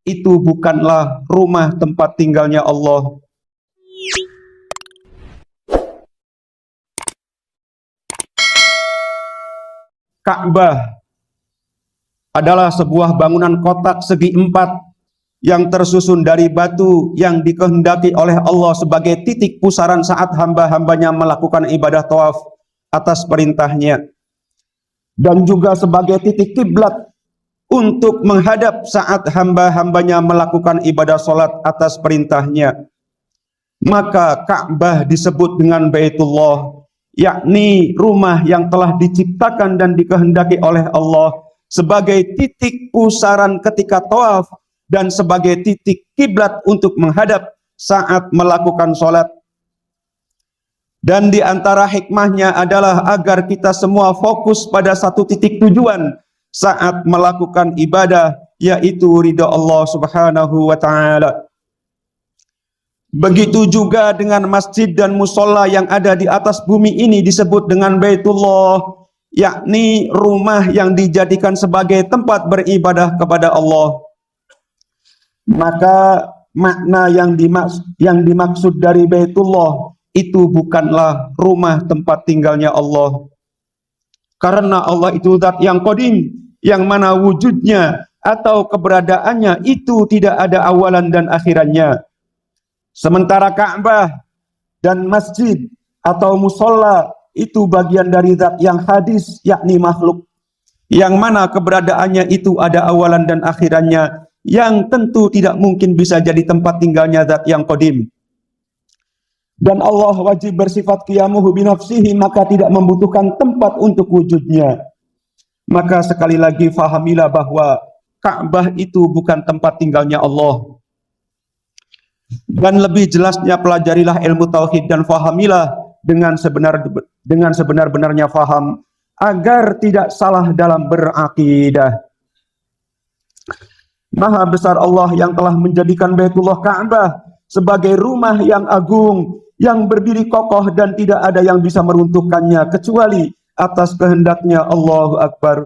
itu bukanlah rumah tempat tinggalnya Allah. Ka'bah adalah sebuah bangunan kotak segi empat yang tersusun dari batu yang dikehendaki oleh Allah sebagai titik pusaran saat hamba-hambanya melakukan ibadah tawaf atas perintahnya, dan juga sebagai titik kiblat untuk menghadap saat hamba-hambanya melakukan ibadah sholat atas perintahnya. Maka Ka'bah disebut dengan Baitullah, yakni rumah yang telah diciptakan dan dikehendaki oleh Allah sebagai titik pusaran ketika tawaf dan sebagai titik kiblat untuk menghadap saat melakukan sholat. Dan di antara hikmahnya adalah agar kita semua fokus pada satu titik tujuan saat melakukan ibadah, yaitu ridha Allah Subhanahu wa ta'ala. Begitu juga dengan masjid dan musola yang ada di atas bumi ini disebut dengan Baitullah, yakni rumah yang dijadikan sebagai tempat beribadah kepada Allah. Maka makna yang dimaksud dari Baitullah itu bukanlah rumah tempat tinggalnya Allah. Karena Allah itu zat yang qadim, yang mana wujudnya atau keberadaannya itu tidak ada awalan dan akhirannya. Sementara Ka'bah dan masjid atau musola itu bagian dari zat yang hadis, yakni makhluk, yang mana keberadaannya itu ada awalan dan akhirannya, yang tentu tidak mungkin bisa jadi tempat tinggalnya zat yang qadim. Dan Allah wajib bersifat qiyamuhu binafsihi, maka tidak membutuhkan tempat untuk wujudnya. Maka sekali lagi fahamilah bahwa Ka'bah itu bukan tempat tinggalnya Allah. Dan lebih jelasnya pelajarilah ilmu tauhid dan fahamilah dengan sebenar-benarnya faham agar tidak salah dalam berakidah. Maha besar Allah yang telah menjadikan Baitullah Ka'bah sebagai rumah yang agung, yang berdiri kokoh dan tidak ada yang bisa meruntuhkannya kecuali atas kehendaknya. Allahu Akbar.